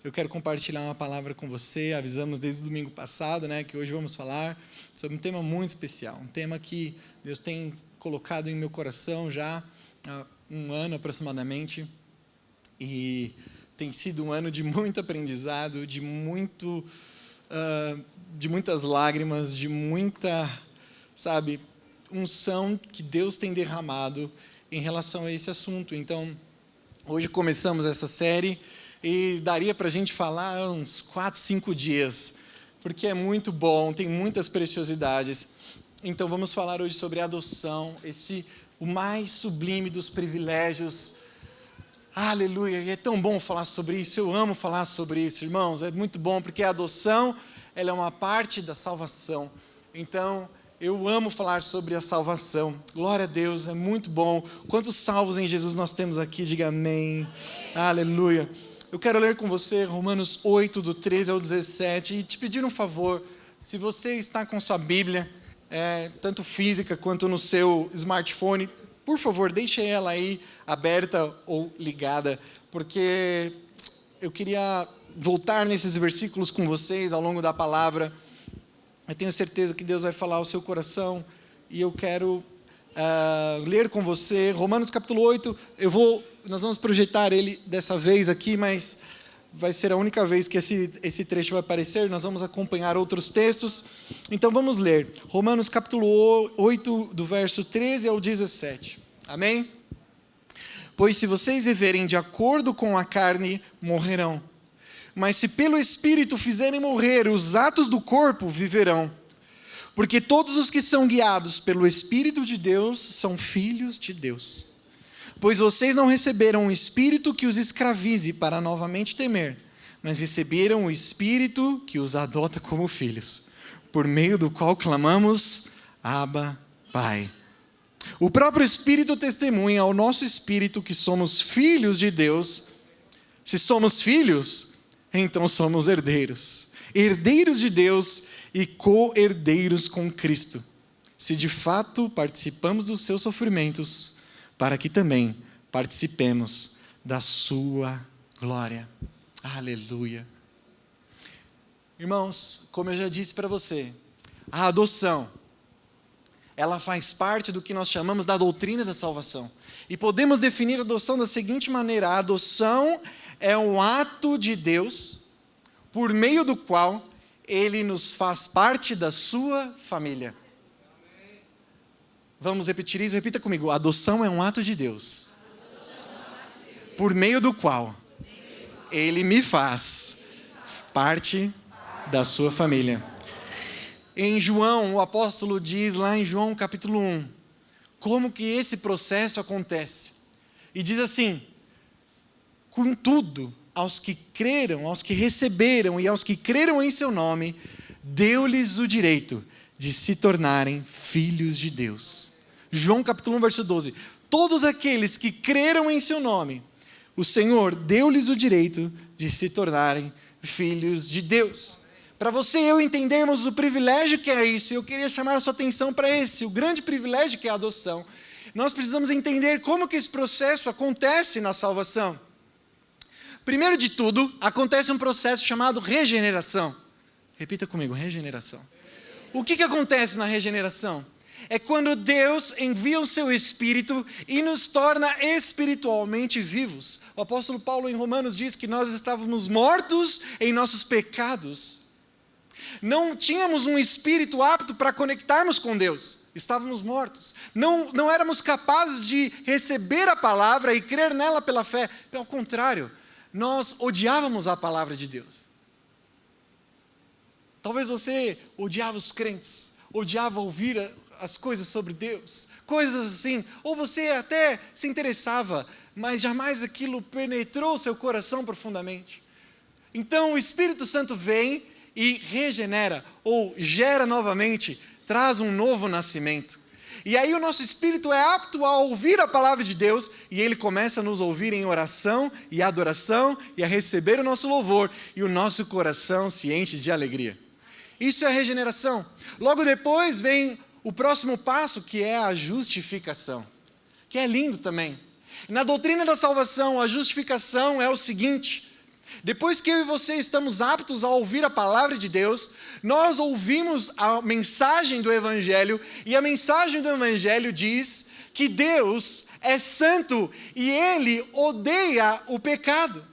eu quero compartilhar uma palavra com você. Avisamos desde o domingo passado, né, que hoje vamos falar sobre um tema muito especial, um tema que Deus tem colocado em meu coração já há um ano aproximadamente, e tem sido um ano de muito aprendizado, de muitas lágrimas, de muita, unção que Deus tem derramado em relação a esse assunto. Então, hoje começamos essa série e daria para a gente falar uns 4, 5 dias, porque é muito bom, tem muitas preciosidades. Então, vamos falar hoje sobre adoção, o mais sublime dos privilégios. Aleluia, e é tão bom falar sobre isso, eu amo falar sobre isso, irmãos, é muito bom, porque a adoção, ela é uma parte da salvação. Então, eu amo falar sobre a salvação. Glória a Deus, é muito bom. Quantos salvos em Jesus nós temos aqui? Diga amém. Aleluia. Eu quero ler com você Romanos 8, do 13 ao 17, e te pedir um favor, se você está com sua Bíblia, tanto física quanto no seu smartphone, por favor, deixe ela aí aberta ou ligada, porque eu queria voltar nesses versículos com vocês ao longo da palavra. Eu tenho certeza que Deus vai falar ao seu coração, e eu quero ler com você Romanos capítulo 8. Nós vamos projetar ele dessa vez aqui, mas vai ser a única vez que esse trecho vai aparecer. Nós vamos acompanhar outros textos. Então vamos ler Romanos capítulo 8, do verso 13 ao 17. Amém? Pois se vocês viverem de acordo com a carne, morrerão. Mas se pelo Espírito fizerem morrer os atos do corpo, viverão. Porque todos os que são guiados pelo Espírito de Deus são filhos de Deus. Pois vocês não receberam um espírito que os escravize para novamente temer, mas receberam o Espírito que os adota como filhos, por meio do qual clamamos, Abba, Pai. O próprio Espírito testemunha ao nosso espírito que somos filhos de Deus. Se somos filhos, então somos herdeiros, herdeiros de Deus e co-herdeiros com Cristo, se de fato participamos dos seus sofrimentos, para que também participemos da sua glória. Aleluia. Irmãos, como eu já disse para você, a adoção, ela faz parte do que nós chamamos da doutrina da salvação. E podemos definir a adoção da seguinte maneira: a adoção é um ato de Deus, por meio do qual Ele nos faz parte da sua família. Vamos repetir isso? Repita comigo. A adoção é um ato de Deus, por meio do qual Ele me faz parte da sua família. Em João, o apóstolo diz lá em João capítulo 1, como que esse processo acontece. E diz assim: contudo, aos que creram, aos que receberam e aos que creram em seu nome, deu-lhes o direito de se tornarem filhos de Deus. João capítulo 1, verso 12. Todos aqueles que creram em seu nome, o Senhor deu-lhes o direito de se tornarem filhos de Deus. Para você e eu entendermos o privilégio que é isso, eu queria chamar a sua atenção para o grande privilégio que é a adoção. Nós precisamos entender como que esse processo acontece na salvação. Primeiro de tudo, acontece um processo chamado regeneração. Repita comigo, regeneração. O que acontece na regeneração? É quando Deus envia o seu Espírito e nos torna espiritualmente vivos. O apóstolo Paulo em Romanos diz que nós estávamos mortos em nossos pecados. Não tínhamos um espírito apto para conectarmos com Deus. Estávamos mortos. Não éramos capazes de receber a palavra e crer nela pela fé. Pelo contrário, nós odiávamos a palavra de Deus. Talvez você odiava os crentes, odiava ouvir as coisas sobre Deus, coisas assim, ou você até se interessava, mas jamais aquilo penetrou seu coração profundamente. Então o Espírito Santo vem e regenera, ou gera novamente, traz um novo nascimento. E aí o nosso espírito é apto a ouvir a palavra de Deus, e ele começa a nos ouvir em oração e adoração, e a receber o nosso louvor, e o nosso coração se enche de alegria. Isso é a regeneração. Logo depois vem o próximo passo, que é a justificação, que é lindo também. Na doutrina da salvação, a justificação é o seguinte: Depois que eu e você estamos aptos a ouvir a palavra de Deus, nós ouvimos a mensagem do Evangelho, e a mensagem do Evangelho diz que Deus é santo e Ele odeia o pecado.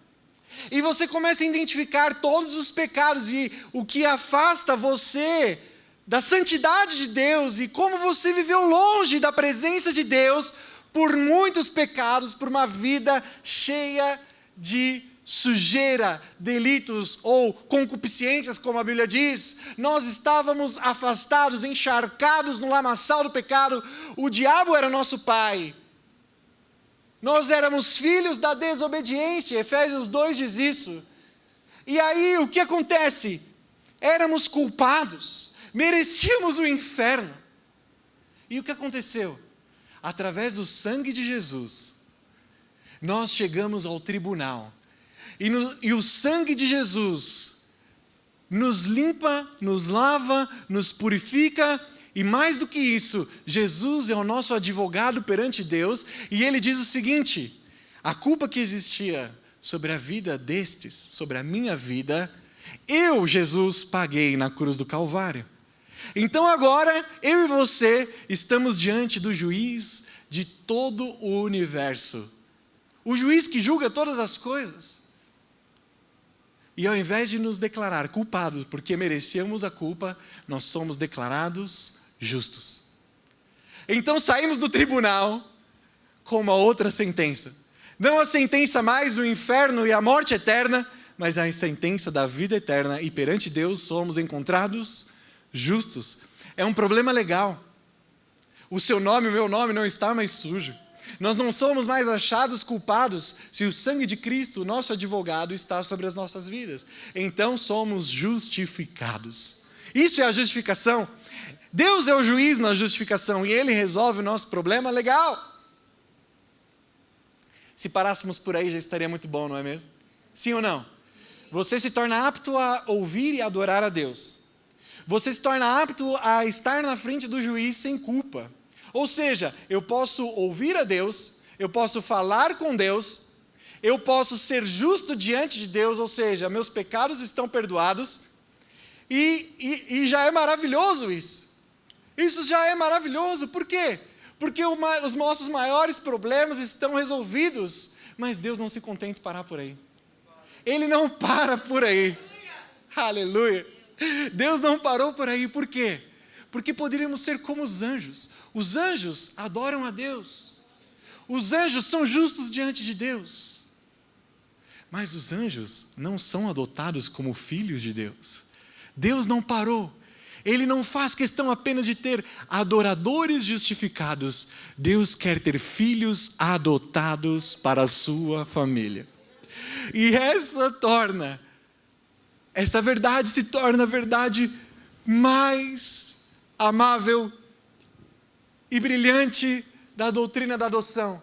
E você começa a identificar todos os pecados e o que afasta você da santidade de Deus e como você viveu longe da presença de Deus por muitos pecados, por uma vida cheia de sujeira, delitos ou concupiscências, como a Bíblia diz. Nós estávamos afastados, encharcados no lamaçal do pecado. O diabo era nosso pai. Nós éramos filhos da desobediência. Efésios 2 diz isso. E aí o que acontece? Éramos culpados, merecíamos o inferno. E o que aconteceu? Através do sangue de Jesus, nós chegamos ao tribunal. E o sangue de Jesus nos limpa, nos lava, nos purifica, e mais do que isso, Jesus é o nosso advogado perante Deus, e ele diz o seguinte: a culpa que existia sobre a vida destes, sobre a minha vida, eu, Jesus, paguei na cruz do Calvário. Então agora, eu e você estamos diante do juiz de todo o universo, o juiz que julga todas as coisas. E ao invés de nos declarar culpados porque merecíamos a culpa, nós somos declarados justos. Então saímos do tribunal com uma outra sentença. Não a sentença mais do inferno e a morte eterna, mas a sentença da vida eterna. E perante Deus somos encontrados justos. É um problema legal. O seu nome, o meu nome não está mais sujo. Nós não somos mais achados culpados se o sangue de Cristo, nosso advogado, está sobre as nossas vidas. Então somos justificados. Isso é a justificação. Deus é o juiz na justificação e Ele resolve o nosso problema legal. Se parássemos por aí já estaria muito bom, não é mesmo? Sim ou não? Você se torna apto a ouvir e adorar a Deus. Você se torna apto a estar na frente do juiz sem culpa. Ou seja, eu posso ouvir a Deus, eu posso falar com Deus, eu posso ser justo diante de Deus, ou seja, meus pecados estão perdoados, e já é maravilhoso isso. Isso já é maravilhoso, por quê? Porque os nossos maiores problemas estão resolvidos, mas Deus não se contenta em parar por aí. Ele não para por aí. Aleluia! Deus não parou por aí, por quê? Porque poderíamos ser como os anjos. Os anjos adoram a Deus. Os anjos são justos diante de Deus. Mas os anjos não são adotados como filhos de Deus. Deus não parou. Ele não faz questão apenas de ter adoradores justificados. Deus quer ter filhos adotados para a sua família. E essa verdade se torna a verdade mais amável e brilhante da doutrina da adoção.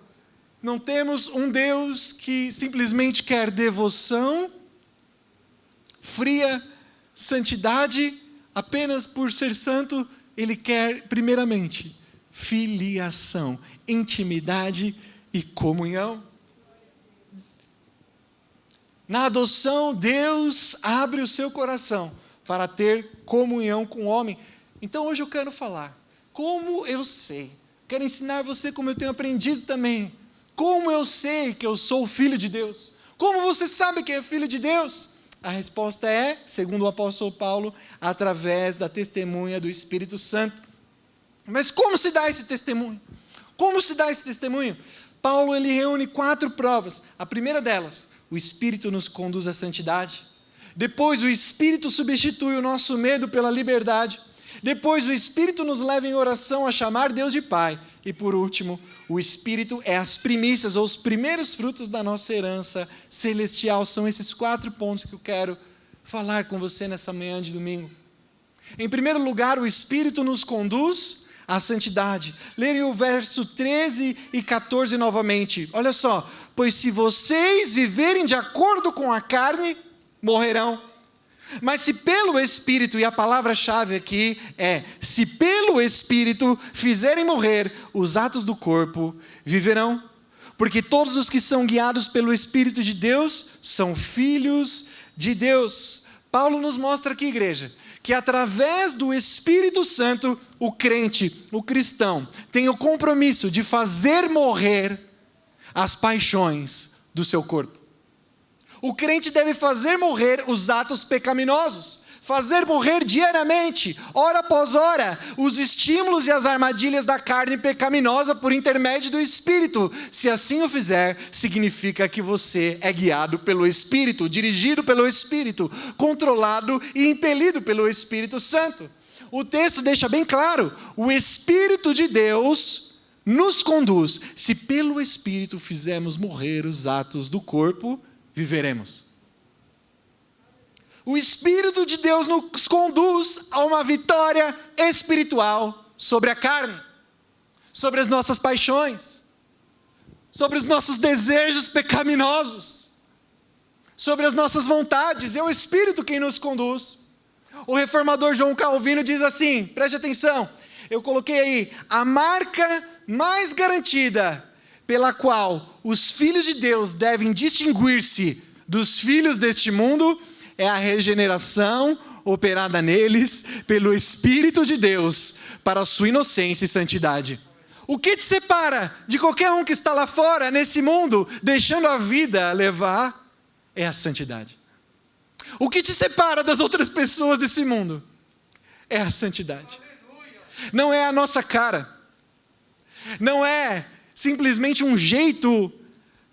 Não temos um Deus que simplesmente quer devoção, fria, santidade, apenas por ser santo. Ele quer, primeiramente, filiação, intimidade e comunhão. Na adoção, Deus abre o seu coração para ter comunhão com o homem. Então hoje eu quero falar, como eu sei, quero ensinar você como eu tenho aprendido também, como eu sei que eu sou filho de Deus, como você sabe que é filho de Deus? A resposta é, segundo o apóstolo Paulo, através da testemunha do Espírito Santo. Mas como se dá esse testemunho? Como se dá esse testemunho? Paulo ele reúne 4 provas, a primeira delas, o Espírito nos conduz à santidade, depois o Espírito substitui o nosso medo pela liberdade, depois o Espírito nos leva em oração a chamar Deus de Pai. E por último, o Espírito é as primícias ou os primeiros frutos da nossa herança celestial. São esses 4 pontos que eu quero falar com você nessa manhã de domingo. Em primeiro lugar, o Espírito nos conduz à santidade. Lerem o verso 13 e 14 novamente. Olha só. Pois se vocês viverem de acordo com a carne, morrerão. Mas se pelo Espírito, e a palavra-chave aqui é, se pelo Espírito fizerem morrer os atos do corpo, viverão. porque todos os que são guiados pelo Espírito de Deus são filhos de Deus. Paulo nos mostra aqui, igreja, que através do Espírito Santo, o crente, o cristão, tem o compromisso de fazer morrer as paixões do seu corpo. O crente deve fazer morrer os atos pecaminosos, fazer morrer diariamente, hora após hora, os estímulos e as armadilhas da carne pecaminosa por intermédio do Espírito. Se assim o fizer, significa que você é guiado pelo Espírito, dirigido pelo Espírito, controlado e impelido pelo Espírito Santo. O texto deixa bem claro, o Espírito de Deus nos conduz. Se pelo Espírito fizermos morrer os atos do corpo, viveremos. O Espírito de Deus nos conduz a uma vitória espiritual sobre a carne, sobre as nossas paixões, sobre os nossos desejos pecaminosos, sobre as nossas vontades. É o Espírito quem nos conduz. O reformador João Calvino diz assim, preste atenção, eu coloquei aí, a marca mais garantida pela qual os filhos de Deus devem distinguir-se dos filhos deste mundo é a regeneração operada neles pelo Espírito de Deus para a sua inocência e santidade. O que te separa de qualquer um que está lá fora, nesse mundo, deixando a vida levar, é a santidade. O que te separa das outras pessoas desse mundo é a santidade. Não é a nossa cara, não é simplesmente um jeito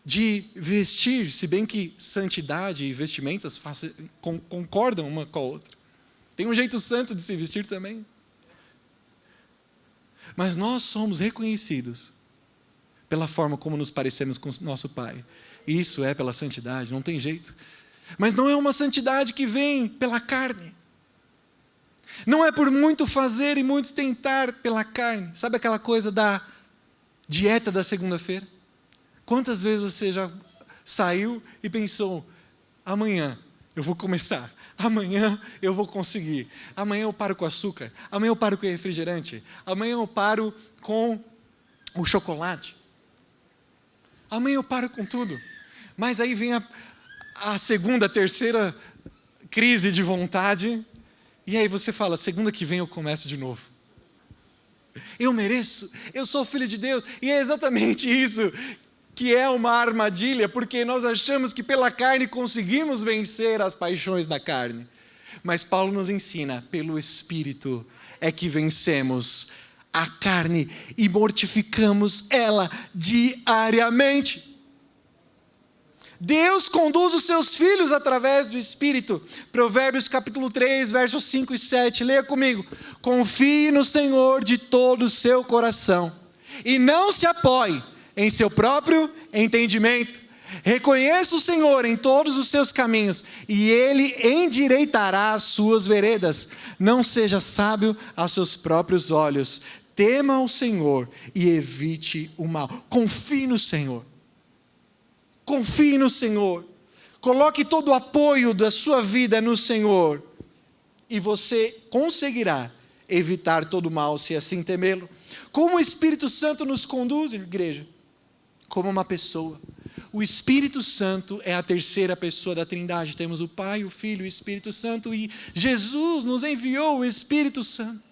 de vestir, se bem que santidade e vestimentas concordam uma com a outra. Tem um jeito santo de se vestir também. Mas nós somos reconhecidos pela forma como nos parecemos com nosso Pai. E isso é pela santidade, não tem jeito. Mas não é uma santidade que vem pela carne. Não é por muito fazer e muito tentar pela carne. Sabe aquela coisa da dieta da segunda-feira? Quantas vezes você já saiu e pensou, amanhã eu vou começar, amanhã eu vou conseguir, amanhã eu paro com açúcar, amanhã eu paro com o refrigerante, amanhã eu paro com o chocolate, amanhã eu paro com tudo. Mas aí vem a segunda, a terceira crise de vontade, e aí você fala, segunda que vem eu começo de novo. Eu mereço, eu sou filho de Deus, e é exatamente isso que é uma armadilha, porque nós achamos que pela carne conseguimos vencer as paixões da carne. Mas Paulo nos ensina, pelo Espírito é que vencemos a carne e mortificamos ela diariamente. Deus conduz os seus filhos através do Espírito. Provérbios capítulo 3, versos 5 e 7. Leia comigo. Confie no Senhor de todo o seu coração e não se apoie em seu próprio entendimento. Reconheça o Senhor em todos os seus caminhos e Ele endireitará as suas veredas. Não seja sábio aos seus próprios olhos. Tema o Senhor e evite o mal. Confie no Senhor. Confie no Senhor. Coloque todo o apoio da sua vida no Senhor. E você conseguirá evitar todo o mal, se assim temê-lo. Como o Espírito Santo nos conduz, igreja? Como uma pessoa. O Espírito Santo é a terceira pessoa da Trindade. Temos o Pai, o Filho e o Espírito Santo. E Jesus nos enviou o Espírito Santo.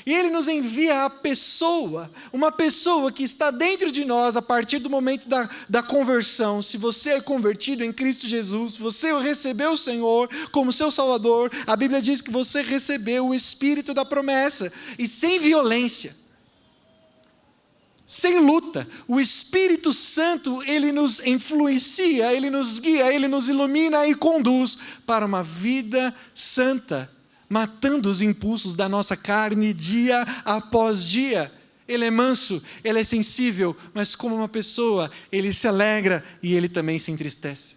E Ele nos envia a pessoa, uma pessoa que está dentro de nós a partir do momento da conversão. Se você é convertido em Cristo Jesus, você recebeu o Senhor como seu Salvador, a Bíblia diz que você recebeu o Espírito da promessa. E sem violência, sem luta, o Espírito Santo, Ele nos influencia, Ele nos guia, Ele nos ilumina e conduz para uma vida santa, matando os impulsos da nossa carne dia após dia. Ele é manso, Ele é sensível, mas como uma pessoa, Ele se alegra e Ele também se entristece.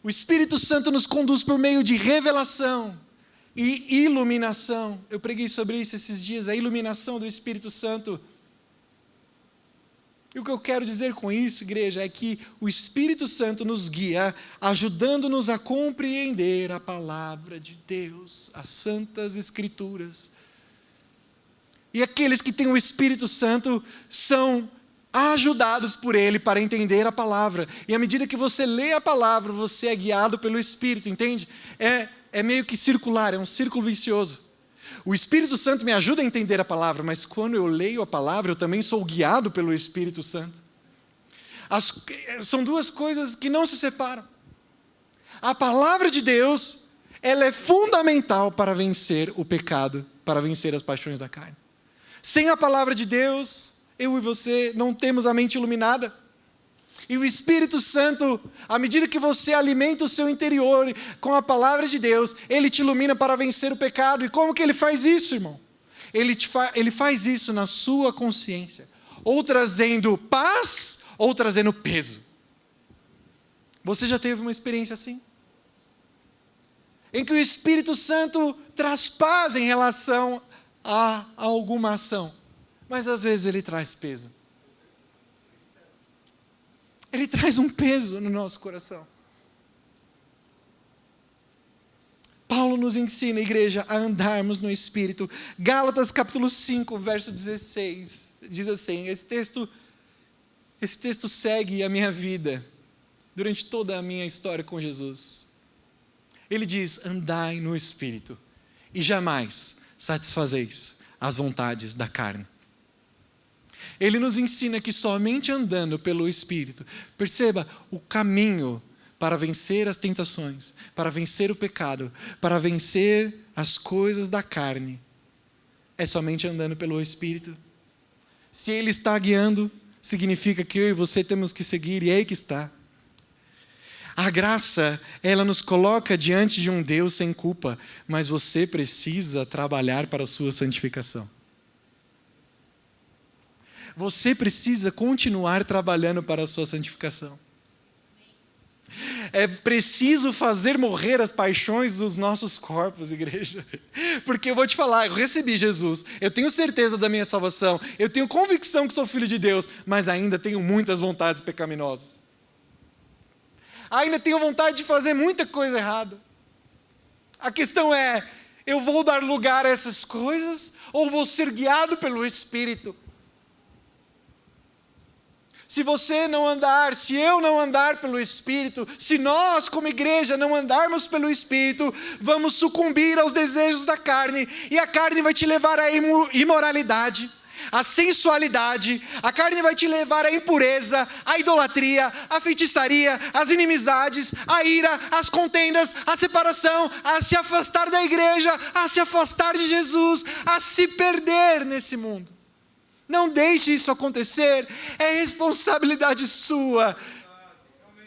O Espírito Santo nos conduz por meio de revelação e iluminação. Eu preguei sobre isso esses dias, a iluminação do Espírito Santo. E o que eu quero dizer com isso, igreja, é que o Espírito Santo nos guia, ajudando-nos a compreender a palavra de Deus, as santas Escrituras. E aqueles que têm o Espírito Santo são ajudados por Ele para entender a palavra. E à medida que você lê a palavra, você é guiado pelo Espírito, entende? É meio que circular, é um círculo vicioso. O Espírito Santo me ajuda a entender a palavra, mas quando eu leio a palavra, eu também sou guiado pelo Espírito Santo. São duas coisas que não se separam. A palavra de Deus, ela é fundamental para vencer o pecado, para vencer as paixões da carne. Sem a palavra de Deus, eu e você não temos a mente iluminada. E o Espírito Santo, à medida que você alimenta o seu interior com a palavra de Deus, Ele te ilumina para vencer o pecado. E como que Ele faz isso, irmão? Ele faz isso na sua consciência, ou trazendo paz, ou trazendo peso. Você já teve uma experiência assim? Em que o Espírito Santo traz paz em relação a alguma ação, mas às vezes ele traz peso. Ele traz um peso no nosso coração. Paulo nos ensina, igreja, a andarmos no Espírito. Gálatas capítulo 5, verso 16, diz assim, esse texto segue a minha vida, durante toda a minha história com Jesus. Ele diz, andai no Espírito, e jamais satisfazeis as vontades da carne. Ele nos ensina que somente andando pelo Espírito, perceba o caminho para vencer as tentações, para vencer o pecado, para vencer as coisas da carne, é somente andando pelo Espírito. Se Ele está guiando, significa que eu e você temos que seguir, e é aí que está. A graça, ela nos coloca diante de um Deus sem culpa, mas você precisa trabalhar para a sua santificação. Você precisa continuar trabalhando para a sua santificação. É preciso fazer morrer as paixões dos nossos corpos, igreja. Porque eu vou te falar, eu recebi Jesus, eu tenho certeza da minha salvação, eu tenho convicção que sou filho de Deus, mas ainda tenho muitas vontades pecaminosas. Ainda tenho vontade de fazer muita coisa errada. A questão é, eu vou dar lugar a essas coisas ou vou ser guiado pelo Espírito? Se você não andar, se eu não andar pelo Espírito, se nós como igreja não andarmos pelo Espírito, vamos sucumbir aos desejos da carne, e a carne vai te levar à imoralidade, à sensualidade, a carne vai te levar à impureza, à idolatria, à feitiçaria, às inimizades, à ira, às contendas, à separação, a se afastar da igreja, a se afastar de Jesus, a se perder nesse mundo. Não deixe isso acontecer, é responsabilidade sua.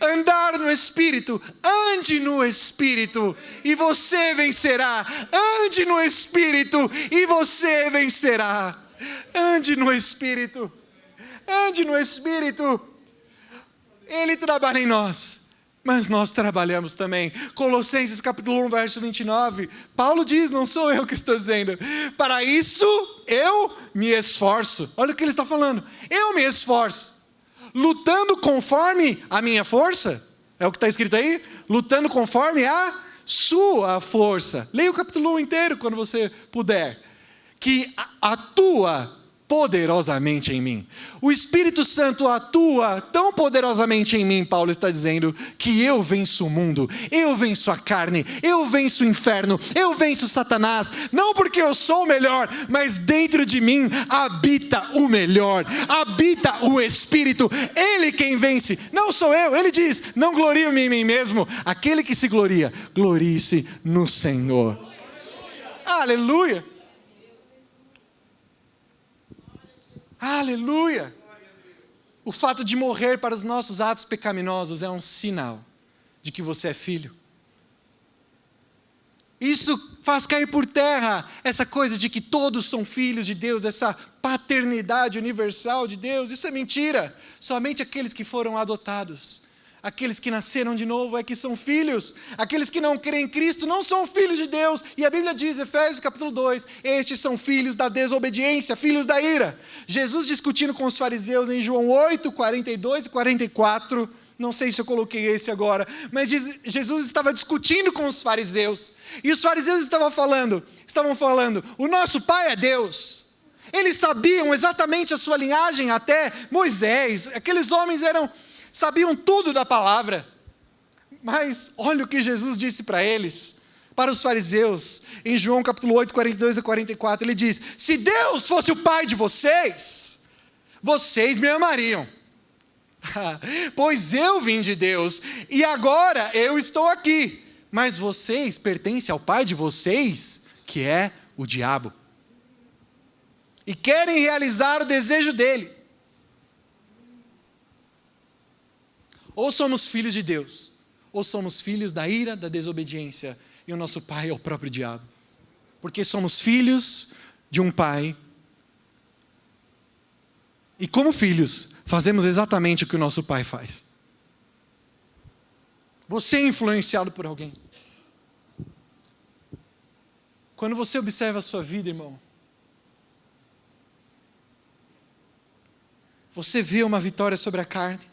Andar no Espírito, ande no Espírito, e você vencerá. Ande no Espírito, e você vencerá. Ande no Espírito, ande no Espírito. Ele trabalha em nós, mas nós trabalhamos também. Colossenses capítulo 1, verso 29, Paulo diz, não sou eu que estou dizendo, para isso eu me esforço. Olha o que ele está falando, eu me esforço, lutando conforme a minha força, é o que está escrito aí, lutando conforme a sua força. Leia o capítulo 1 inteiro quando você puder, que atua poderosamente em mim. O Espírito Santo atua tão poderosamente em mim, Paulo está dizendo, que eu venço o mundo, eu venço a carne, eu venço o inferno, eu venço Satanás, não porque eu sou o melhor, mas dentro de mim habita o melhor, habita o Espírito, Ele quem vence, não sou eu. Ele diz, não glorio-me em mim mesmo, aquele que se gloria, glorie-se no Senhor. Aleluia! Aleluia! O fato de morrer para os nossos atos pecaminosos é um sinal de que você é filho. Isso faz cair por terra essa coisa de que todos são filhos de Deus, essa paternidade universal de Deus. Isso é mentira. Somente aqueles que foram adotados, aqueles que nasceram de novo é que são filhos. Aqueles que não creem em Cristo não são filhos de Deus. E a Bíblia diz, Efésios capítulo 2, estes são filhos da desobediência, filhos da ira. Jesus discutindo com os fariseus em João 8, 42 e 44, não sei se eu coloquei esse agora, mas Jesus estava discutindo com os fariseus. E os fariseus estavam falando, o nosso pai é Deus. Eles sabiam exatamente a sua linhagem, até Moisés. Aqueles homens sabiam tudo da palavra. Mas olha o que Jesus disse para eles, para os fariseus, em João capítulo 8, 42 a 44, ele diz: se Deus fosse o pai de vocês, vocês me amariam, pois eu vim de Deus, e agora eu estou aqui, mas vocês pertencem ao pai de vocês, que é o diabo, e querem realizar o desejo dele. Ou somos filhos de Deus, ou somos filhos da ira, da desobediência, e o nosso pai é o próprio diabo, porque somos filhos de um pai, e como filhos, fazemos exatamente o que o nosso pai faz. Você é influenciado por alguém. Quando você observa a sua vida, irmão, você vê uma vitória sobre a carne.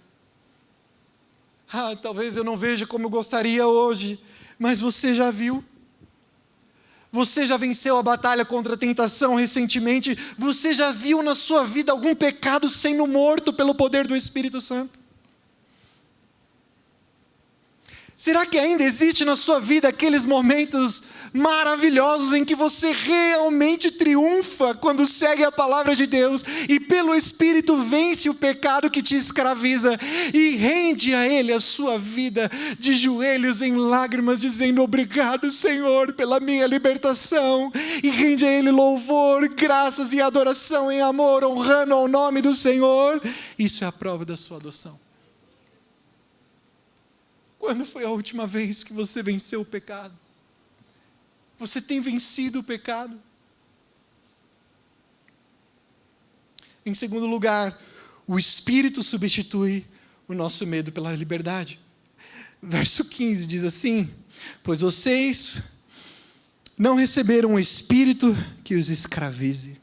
Talvez eu não veja como eu gostaria hoje, mas você já viu. Você já venceu a batalha contra a tentação recentemente. Você já viu na sua vida algum pecado sendo morto pelo poder do Espírito Santo? Será que ainda existe na sua vida aqueles momentos maravilhosos em que você realmente triunfa quando segue a palavra de Deus e pelo Espírito vence o pecado que te escraviza e rende a Ele a sua vida de joelhos em lágrimas, dizendo: obrigado, Senhor, pela minha libertação, e rende a Ele louvor, graças e adoração em amor, honrando ao nome do Senhor? Isso é a prova da sua adoção. Quando foi a última vez que você venceu o pecado? Você tem vencido o pecado? Em segundo lugar, o Espírito substitui o nosso medo pela liberdade. Verso 15 diz assim: pois vocês não receberam um espírito que os escravize,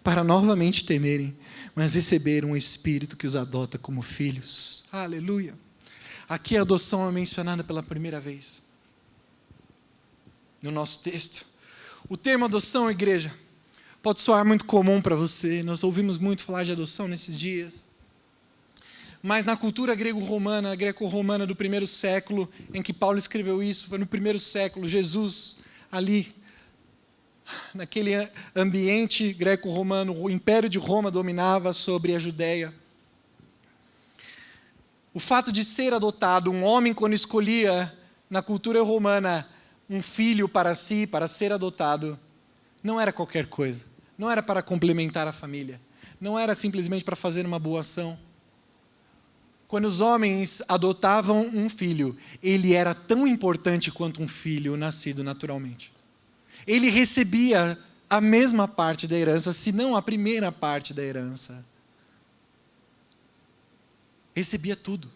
para novamente temerem, mas receberam um espírito que os adota como filhos. Aleluia! Aqui a adoção é mencionada pela primeira vez no nosso texto. O termo adoção, igreja, pode soar muito comum para você. Nós ouvimos muito falar de adoção nesses dias. Mas na cultura greco-romana do primeiro século, em que Paulo escreveu isso, foi no primeiro século, Jesus, ali, naquele ambiente greco-romano, o Império de Roma dominava sobre a Judéia. O fato de ser adotado, um homem quando escolhia, na cultura romana, um filho para si, para ser adotado, não era qualquer coisa, não era para complementar a família, não era simplesmente para fazer uma boa ação. Quando os homens adotavam um filho, ele era tão importante quanto um filho nascido naturalmente. Ele recebia a mesma parte da herança, se não a primeira parte da herança. Recebia tudo,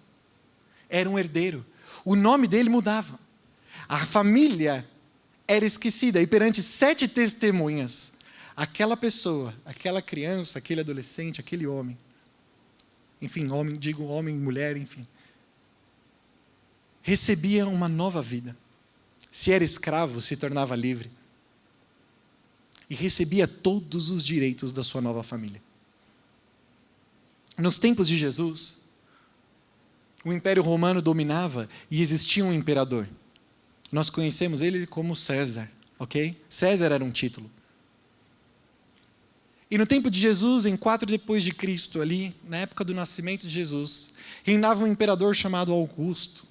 era um herdeiro, o nome dele mudava, a família era esquecida, e perante 7 testemunhas, aquela pessoa, aquela criança, aquele adolescente, aquele homem, enfim, homem, mulher, enfim, recebia uma nova vida. Se era escravo, se tornava livre, e recebia todos os direitos da sua nova família. Nos tempos de Jesus, o Império Romano dominava e existia um imperador. Nós conhecemos ele como César, ok? César era um título. E no tempo de Jesus, em 4 depois de Cristo, ali, na época do nascimento de Jesus, reinava um imperador chamado Augusto.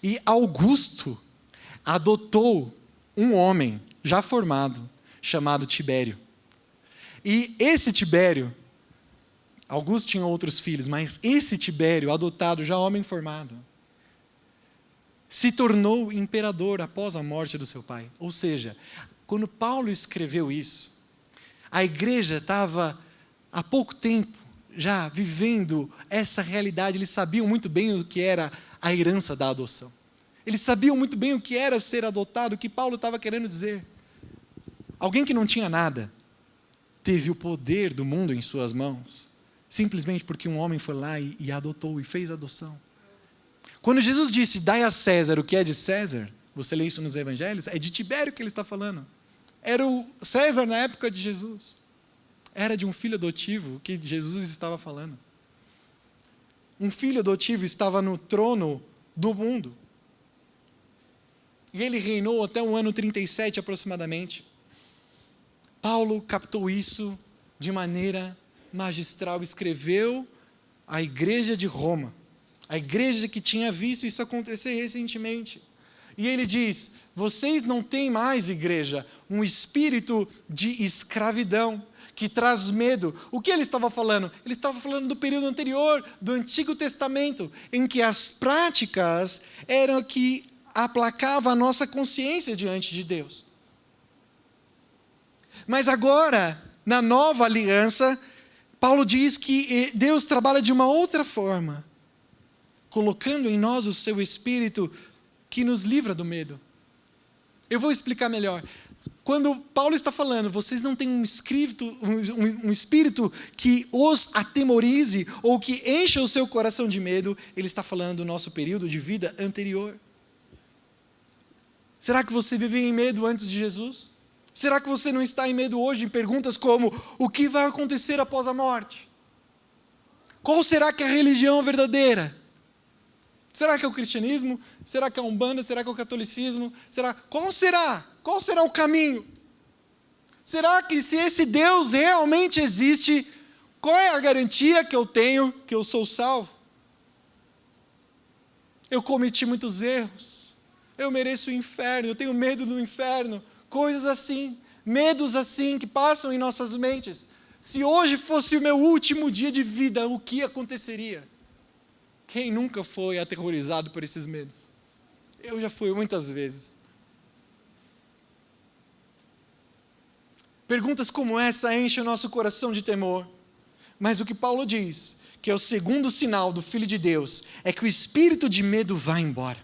E Augusto adotou um homem já formado, chamado Tibério. E esse Tibério, Augusto tinha outros filhos, mas esse Tibério, adotado, já homem formado, se tornou imperador após a morte do seu pai. Ou seja, quando Paulo escreveu isso, a igreja estava há pouco tempo já vivendo essa realidade. Eles sabiam muito bem o que era a herança da adoção. Eles sabiam muito bem o que era ser adotado, o que Paulo estava querendo dizer. Alguém que não tinha nada, teve o poder do mundo em suas mãos, simplesmente porque um homem foi lá e adotou e fez a adoção. Quando Jesus disse: dai a César o que é de César, você lê isso nos evangelhos, é de Tibério que ele está falando. Era o César na época de Jesus. Era de um filho adotivo que Jesus estava falando. Um filho adotivo estava no trono do mundo. E ele reinou até o ano 37 aproximadamente. Paulo captou isso de maneira magistral, escreveu à igreja de Roma, a igreja que tinha visto isso acontecer recentemente. E ele diz: vocês não têm mais, igreja, um espírito de escravidão que traz medo. O que ele estava falando? Ele estava falando do período anterior, do Antigo Testamento, em que as práticas eram que aplacava a nossa consciência diante de Deus. Mas agora, na nova aliança, Paulo diz que Deus trabalha de uma outra forma, colocando em nós o seu Espírito que nos livra do medo. Eu vou explicar melhor. Quando Paulo está falando, vocês não têm um espírito que os atemorize ou que encha o seu coração de medo, ele está falando do nosso período de vida anterior. Será que você vivia em medo antes de Jesus? Será que você não está em medo hoje em perguntas como: o que vai acontecer após a morte? Qual será que é a religião verdadeira? Será que é o cristianismo? Será que é a Umbanda? Será que é o catolicismo? Qual será? Qual será o caminho? Será que se esse Deus realmente existe, qual é a garantia que eu tenho que eu sou salvo? Eu cometi muitos erros. Eu mereço o inferno. Eu tenho medo do inferno. Coisas assim, medos assim que passam em nossas mentes. Se hoje fosse o meu último dia de vida, o que aconteceria? Quem nunca foi aterrorizado por esses medos? Eu já fui muitas vezes. Perguntas como essa enchem o nosso coração de temor. Mas o que Paulo diz, que é o segundo sinal do Filho de Deus, é que o espírito de medo vai embora.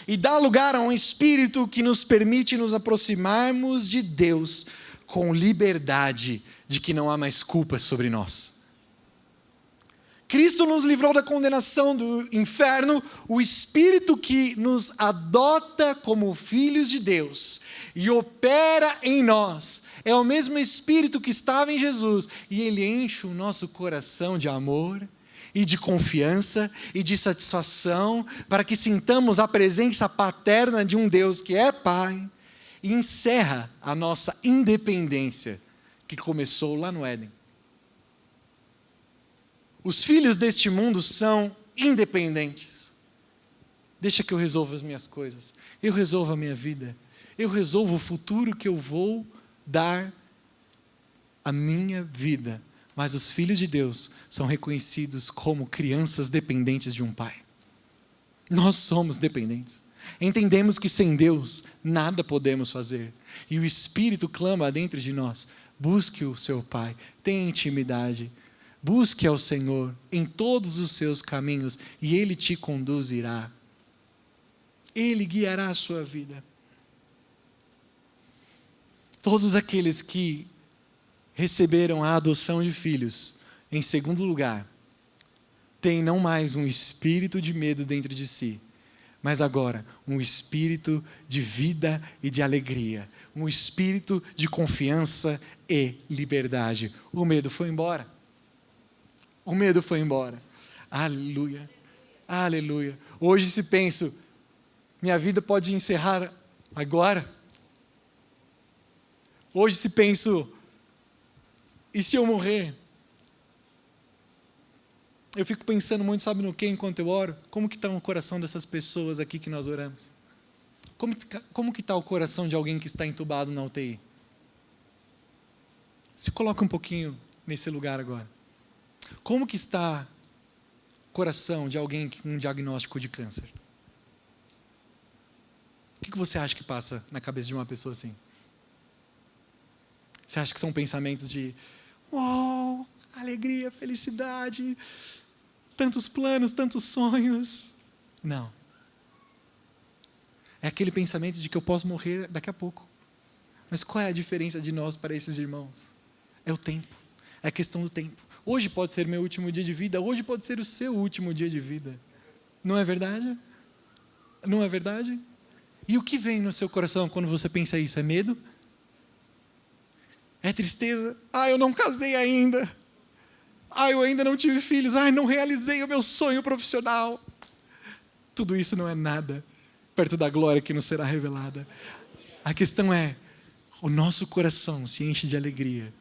E dá lugar a um espírito que nos permite nos aproximarmos de Deus com liberdade de que não há mais culpa sobre nós. Cristo nos livrou da condenação do inferno, o Espírito que nos adota como filhos de Deus e opera em nós, é o mesmo Espírito que estava em Jesus, e ele enche o nosso coração de amor e de confiança e de satisfação, para que sintamos a presença paterna de um Deus que é Pai, e encerra a nossa independência, que começou lá no Éden. Os filhos deste mundo são independentes. Deixa que eu resolva as minhas coisas. Eu resolvo a minha vida. Eu resolvo o futuro que eu vou dar à minha vida. Mas os filhos de Deus são reconhecidos como crianças dependentes de um pai. Nós somos dependentes. Entendemos que sem Deus nada podemos fazer. E o Espírito clama dentro de nós: busque o seu Pai, tenha intimidade. Busque ao Senhor em todos os seus caminhos e Ele te conduzirá. Ele guiará a sua vida. Todos aqueles que receberam a adoção de filhos, em segundo lugar, têm não mais um espírito de medo dentro de si, mas agora um espírito de vida e de alegria, um espírito de confiança e liberdade. O medo foi embora. O medo foi embora. Aleluia. Aleluia. Hoje se penso, minha vida pode encerrar agora. Hoje se penso, e se eu morrer? Eu fico pensando muito, sabe no que, enquanto eu oro? Como que está o coração dessas pessoas aqui que nós oramos? Como que está o coração de alguém que está entubado na UTI? Se coloca um pouquinho nesse lugar agora. Como que está o coração de alguém com um diagnóstico de câncer? O que você acha que passa na cabeça de uma pessoa assim? Você acha que são pensamentos de uau, alegria, felicidade, tantos planos, tantos sonhos? Não. É aquele pensamento de que eu posso morrer daqui a pouco. Mas qual é a diferença de nós para esses irmãos? É o tempo. É a questão do tempo. Hoje pode ser meu último dia de vida, hoje pode ser o seu último dia de vida. Não é verdade? Não é verdade? E o que vem no seu coração quando você pensa isso? É medo? É tristeza. Eu não casei ainda. Eu ainda não tive filhos. Não realizei o meu sonho profissional. Tudo isso não é nada perto da glória que nos será revelada. A questão é, o nosso coração se enche de alegria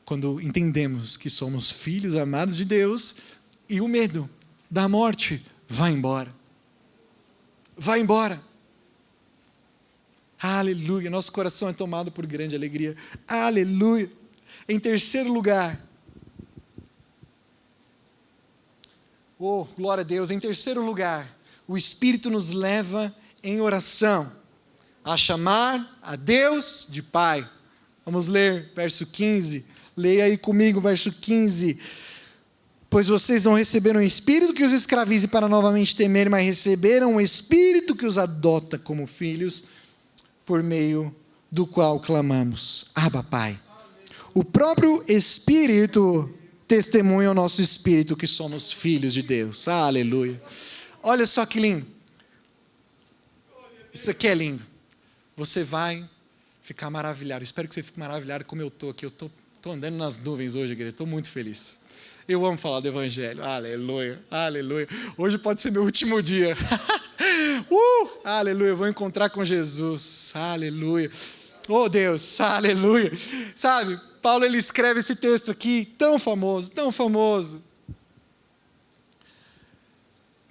quando entendemos que somos filhos amados de Deus e o medo da morte vai embora. Vai embora. Aleluia. Nosso coração é tomado por grande alegria. Aleluia. Em terceiro lugar. Glória a Deus. Em terceiro lugar, o Espírito nos leva em oração a chamar a Deus de Pai. Vamos ler verso 15. Leia aí comigo verso 15. Pois vocês não receberam o Espírito que os escravize para novamente temer, mas receberam o Espírito que os adota como filhos, por meio do qual clamamos, Abba, Pai. O próprio Espírito testemunha ao nosso espírito que somos filhos de Deus. Aleluia. Olha só que lindo. Isso aqui é lindo. Você vai ficar maravilhado. Espero que você fique maravilhado como eu estou aqui. Eu estou andando nas nuvens hoje, igreja. Estou muito feliz. Eu amo falar do Evangelho. Aleluia. Aleluia. Hoje pode ser meu último dia. Aleluia. Eu vou encontrar com Jesus. Aleluia. Oh Deus. Aleluia. Sabe, Paulo ele escreve esse texto aqui tão famoso, tão famoso.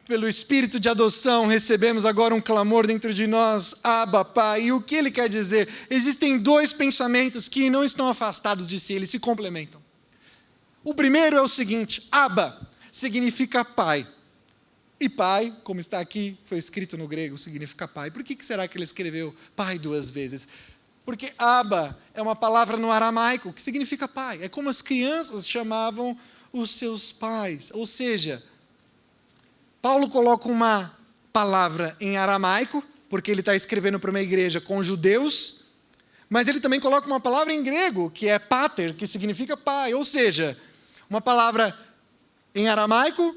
Pelo Espírito de adoção, recebemos agora um clamor dentro de nós, Abba, Pai. E o que ele quer dizer? Existem dois pensamentos que não estão afastados de si, eles se complementam. O primeiro é o seguinte, Abba significa pai. E pai, como está aqui, foi escrito no grego, significa pai. Por que será que ele escreveu pai duas vezes? Porque Abba é uma palavra no aramaico que significa pai. É como as crianças chamavam os seus pais. Ou seja, Paulo coloca uma palavra em aramaico, porque ele está escrevendo para uma igreja com judeus, mas ele também coloca uma palavra em grego, que é pater, que significa pai. Ou seja, uma palavra em aramaico,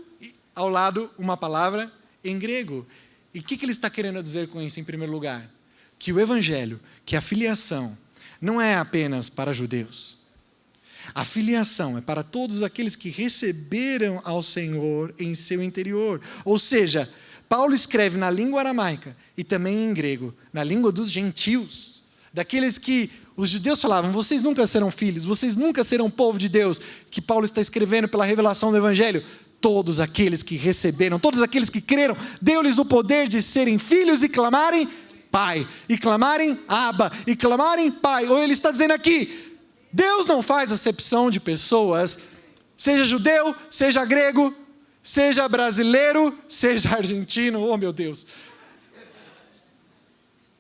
ao lado uma palavra em grego. E o que ele está querendo dizer com isso, em primeiro lugar? Que o Evangelho, que a filiação, não é apenas para judeus. A filiação é para todos aqueles que receberam ao Senhor em seu interior. Ou seja, Paulo escreve na língua aramaica e também em grego, na língua dos gentios, daqueles que os judeus falavam, vocês nunca serão filhos, vocês nunca serão povo de Deus, que Paulo está escrevendo pela revelação do Evangelho. Todos aqueles que receberam, todos aqueles que creram, deu-lhes o poder de serem filhos e clamarem Pai, e clamarem Abba, e clamarem Pai. Ou ele está dizendo aqui, Deus não faz acepção de pessoas, seja judeu, seja grego, seja brasileiro, seja argentino, oh meu Deus,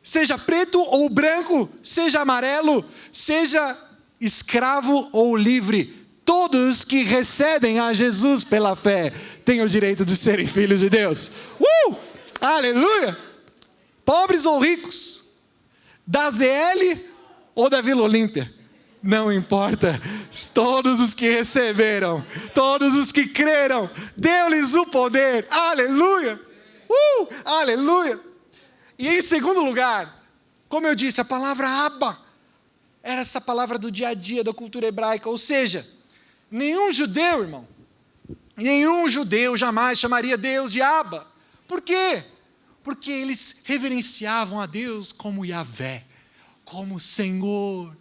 seja preto ou branco, seja amarelo, seja escravo ou livre. Todos que recebem a Jesus pela fé têm o direito de serem filhos de Deus. Aleluia! Pobres ou ricos, da ZL ou da Vila Olímpia, não importa, todos os que receberam, todos os que creram, deu-lhes o poder, aleluia, aleluia. E em segundo lugar, como eu disse, a palavra Abba, era essa palavra do dia a dia, da cultura hebraica, ou seja, nenhum judeu, irmão, nenhum judeu jamais chamaria Deus de Abba. Por quê? Porque eles reverenciavam a Deus como Yahvé, como Senhor,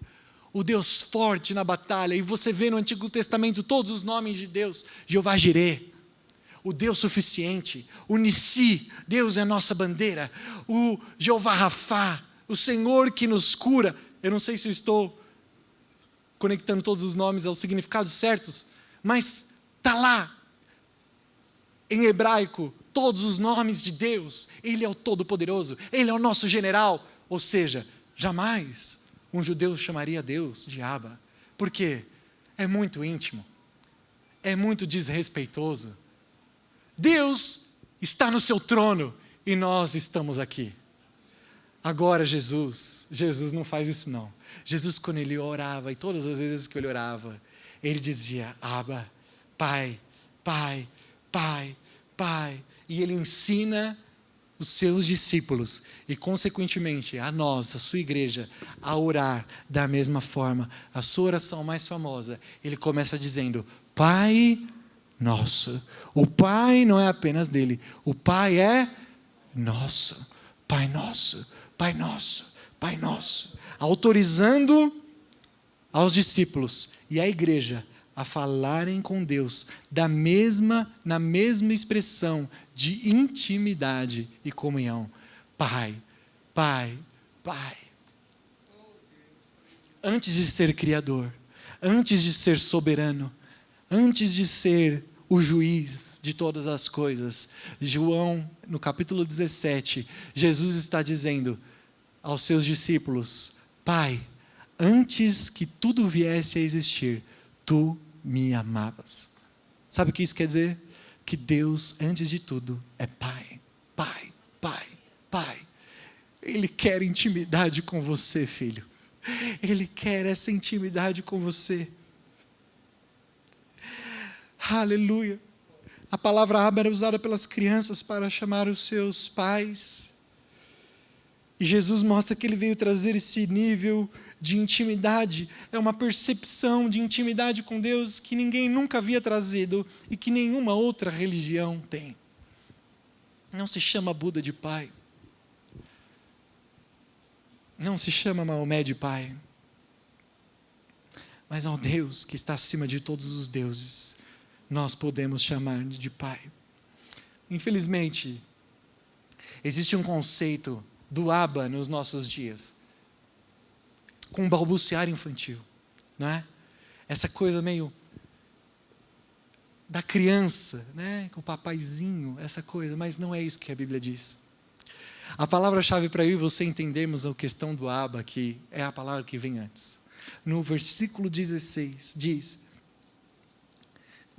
o Deus forte na batalha. E você vê no Antigo Testamento todos os nomes de Deus: Jeová Jirê, o Deus suficiente, o Nissi, Deus é a nossa bandeira, o Jeová Rafá, o Senhor que nos cura. Eu não sei se eu estou conectando todos os nomes aos significados certos, mas está lá, em hebraico, todos os nomes de Deus. Ele é o Todo-Poderoso, Ele é o nosso general. Ou seja, jamais um judeu chamaria Deus de Abba. Por quê? É muito íntimo, é muito desrespeitoso. Deus está no seu trono e nós estamos aqui. Agora Jesus não faz isso não. Jesus, quando ele orava, e todas as vezes que ele orava, ele dizia Abba, Pai, Pai, Pai, Pai. E ele ensina os seus discípulos e, consequentemente, a nós, a sua igreja, a orar da mesma forma. A sua oração mais famosa, ele começa dizendo: Pai Nosso. O Pai não é apenas dele, o Pai é nosso. Pai Nosso, Pai Nosso, Pai Nosso. Autorizando aos discípulos e à igreja a falarem com Deus na mesma expressão de intimidade e comunhão. Pai, Pai, Pai. Antes de ser Criador, antes de ser soberano, antes de ser o juiz de todas as coisas, João, no capítulo 17, Jesus está dizendo aos seus discípulos: Pai, antes que tudo viesse a existir, Tu me amavas. Sabe o que isso quer dizer? Que Deus, antes de tudo, é Pai, Pai, Pai, Pai. Ele quer intimidade com você, filho. Ele quer essa intimidade com você. Aleluia. A palavra Abba era usada pelas crianças para chamar os seus pais. E Jesus mostra que ele veio trazer esse nível de intimidade. É uma percepção de intimidade com Deus que ninguém nunca havia trazido e que nenhuma outra religião tem. Não se chama Buda de pai. Não se chama Maomé de pai. Mas ao Deus que está acima de todos os deuses, nós podemos chamar de pai. Infelizmente, existe um conceito do Abba nos nossos dias, com um balbuciar infantil, não é? Essa coisa meio da criança, né? Com o papaizinho, essa coisa, mas não é isso que a Bíblia diz. A palavra-chave para eu e você entendermos a questão do Abba aqui é a palavra que vem antes. No versículo 16 diz,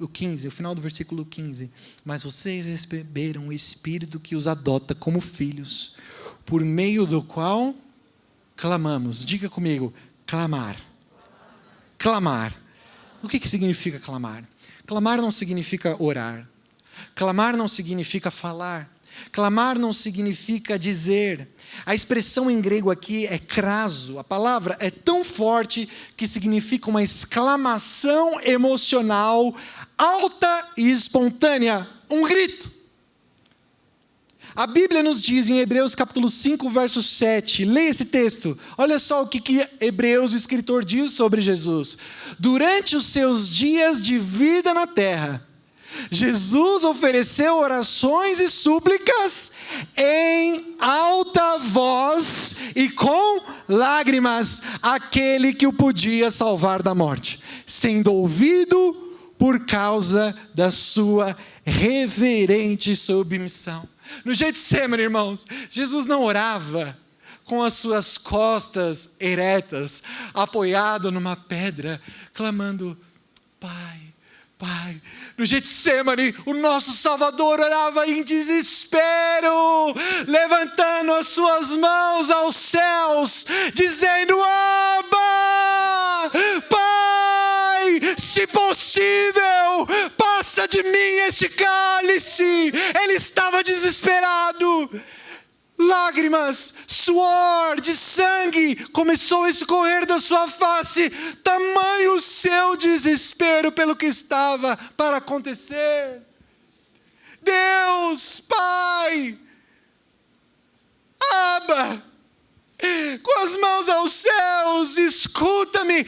o final do versículo 15, mas vocês receberam o Espírito que os adota como filhos, por meio do qual clamamos. Diga comigo, clamar. Clamar. O que significa clamar? Clamar não significa orar. Clamar não significa falar. Clamar não significa dizer. A expressão em grego aqui é craso. A palavra é tão forte que significa uma exclamação emocional alta e espontânea, um grito. A Bíblia nos diz em Hebreus capítulo 5, verso 7, leia esse texto, olha só o que Hebreus, o escritor, diz sobre Jesus. Durante os seus dias de vida na terra, Jesus ofereceu orações e súplicas em alta voz e com lágrimas àquele que o podia salvar da morte, sendo ouvido por causa da sua reverente submissão. No Getsemane, irmãos, Jesus não orava com as suas costas eretas, apoiado numa pedra, clamando, Pai, Pai. No Getsemane, o nosso Salvador orava em desespero, levantando as suas mãos aos céus, dizendo, Abba, Pai, se possível, passa de mim este cálice. Ele estava desesperado. Lágrimas, suor de sangue começou a escorrer da sua face, tamanho o seu desespero pelo que estava para acontecer. Deus, Pai, Abba, com as mãos aos céus, escuta-me.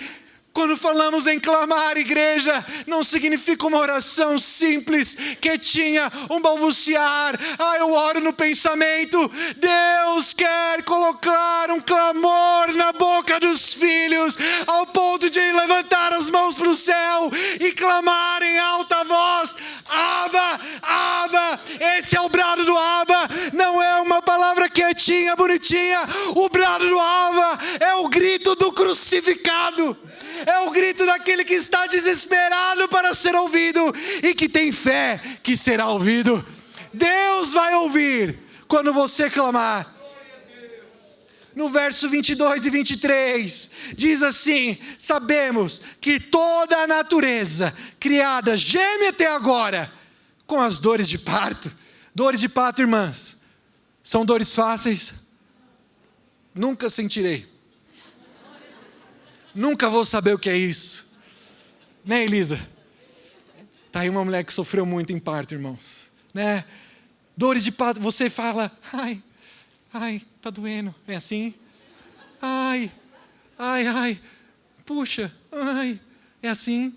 Quando falamos em clamar, igreja, não significa uma oração simples, quietinha, um balbuciar, eu oro no pensamento. Deus quer colocar um clamor na boca dos filhos, ao ponto de levantar as mãos para o céu e clamar em alta voz, Abba, Abba. Esse é o brado do Abba, não é uma palavra quietinha, bonitinha. O brado do Abba é o grito do crucificado. É o grito daquele que está desesperado para ser ouvido e que tem fé que será ouvido. Deus vai ouvir quando você clamar. No verso 22 e 23, diz assim, sabemos que toda a natureza criada geme até agora com as dores de parto. Dores de parto, irmãs, São dores fáceis? Nunca sentirei. Nunca vou saber o que é isso. Né, Elisa? Tá aí uma mulher que sofreu muito em parto, irmãos. Né? Dores de parto, você fala, ai, tá doendo. É assim? Ai, puxa, é assim?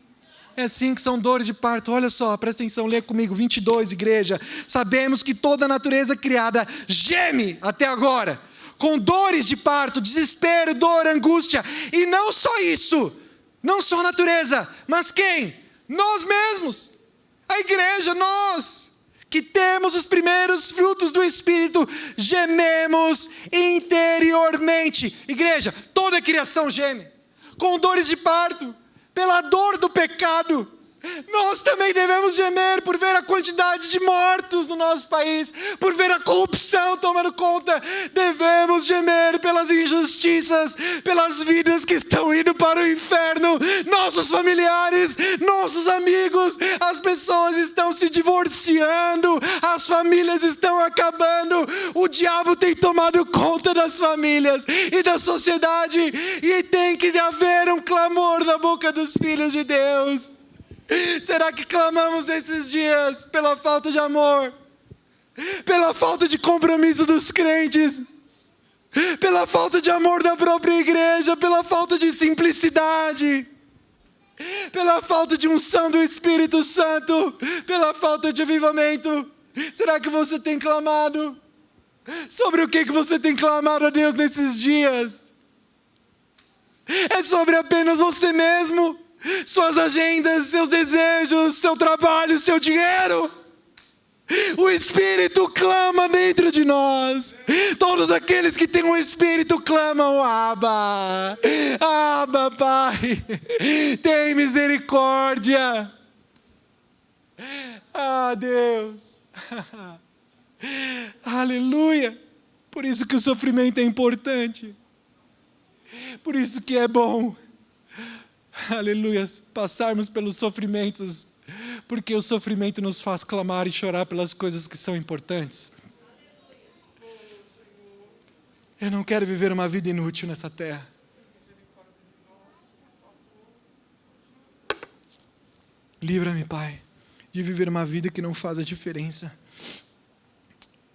É assim que são dores de parto. Olha só, presta atenção, lê comigo, 22, igreja. Sabemos que toda a natureza criada geme até agora, com dores de parto, desespero, dor, angústia. E não só isso, não só a natureza, mas quem? Nós mesmos, a igreja, nós, que temos os primeiros frutos do Espírito, gememos interiormente. Igreja, toda a criação geme, com dores de parto, pela dor do pecado. Nós também devemos gemer por ver a quantidade de mortos no nosso país, por ver a corrupção tomando conta. Devemos gemer pelas injustiças, pelas vidas que estão indo para o inferno. Nossos familiares, nossos amigos, as pessoas estão se divorciando, as famílias estão acabando. O diabo tem tomado conta das famílias e da sociedade, e tem que haver um clamor na boca dos filhos de Deus. Será que clamamos nesses dias pela falta de amor, pela falta de compromisso dos crentes, pela falta de amor da própria igreja, pela falta de simplicidade, pela falta de unção do Espírito Santo, pela falta de avivamento? Será que você tem clamado? Sobre o que você tem clamado a Deus nesses dias? É sobre apenas você mesmo? Suas agendas, seus desejos, seu trabalho, seu dinheiro? O Espírito clama dentro de nós. Todos aqueles que têm um Espírito clamam, Abba, Pai, tem misericórdia. Deus, aleluia. Por isso que o sofrimento é importante, por isso que é bom, aleluia, passarmos pelos sofrimentos, porque o sofrimento nos faz clamar e chorar pelas coisas que são importantes. Eu não quero viver uma vida inútil nessa terra. Livra-me, Pai, de viver uma vida que não faz a diferença.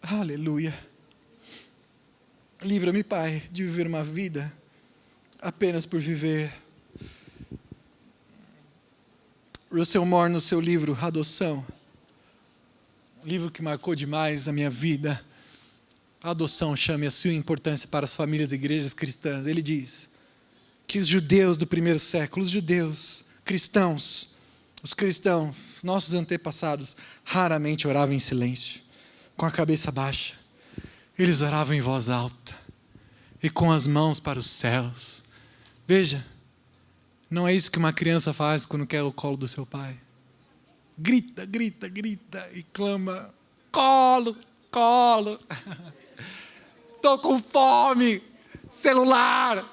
Aleluia. Livra-me, Pai, de viver uma vida apenas por viver. Russell Moore, no seu livro Adoção, um livro que marcou demais a minha vida, a adoção chama a sua importância para as famílias e igrejas cristãs. Ele diz que os judeus do primeiro século, os judeus cristãos, os cristãos, nossos antepassados, raramente oravam em silêncio, com a cabeça baixa. Eles oravam em voz alta e com as mãos para os céus. Veja, não é isso que uma criança faz quando quer o colo do seu pai. Grita, grita, grita e clama, colo, colo. Estou com fome, celular.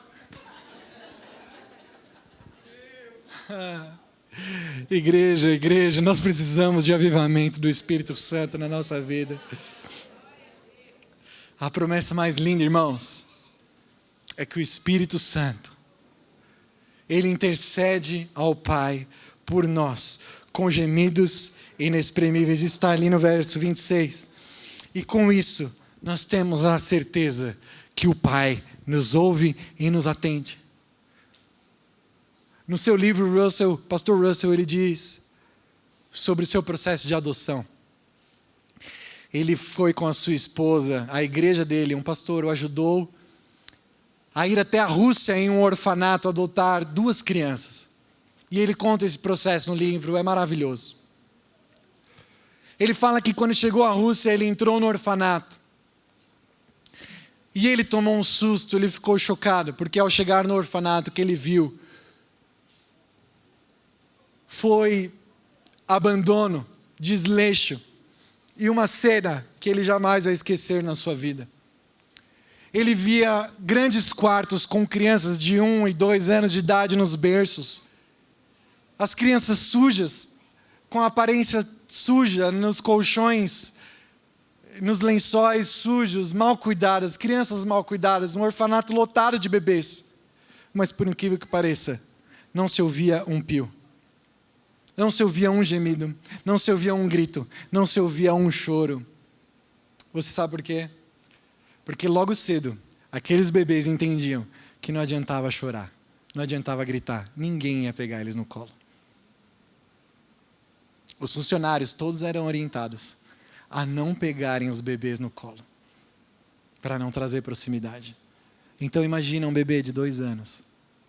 Igreja, igreja, nós precisamos de avivamento do Espírito Santo na nossa vida. A promessa mais linda, irmãos, é que o Espírito Santo, Ele intercede ao Pai por nós, com gemidos inexprimíveis. Isso está ali no verso 26. E com isso, nós temos a certeza que o Pai nos ouve e nos atende. No seu livro, Pastor Russell, ele diz sobre o seu processo de adoção. Ele foi com a sua esposa, a igreja dele, um pastor o ajudou a ir até a Rússia em um orfanato, adotar 2 crianças. E ele conta esse processo no livro, é maravilhoso. Ele fala que quando chegou à Rússia, ele entrou no orfanato. E ele tomou um susto, ele ficou chocado, porque ao chegar no orfanato, o que ele viu foi abandono, desleixo, e uma cena que ele jamais vai esquecer na sua vida. Ele via grandes quartos com crianças de 1 e 2 anos de idade nos berços. As crianças sujas, com a aparência suja nos colchões, nos lençóis sujos, mal cuidadas, crianças mal cuidadas, um orfanato lotado de bebês. Mas por incrível que pareça, não se ouvia um pio. Não se ouvia um gemido, não se ouvia um grito, não se ouvia um choro. Você sabe por quê? Porque logo cedo, aqueles bebês entendiam que não adiantava chorar, não adiantava gritar, ninguém ia pegar eles no colo. Os funcionários todos eram orientados a não pegarem os bebês no colo, para não trazer proximidade. Então imagina um bebê de 2 anos,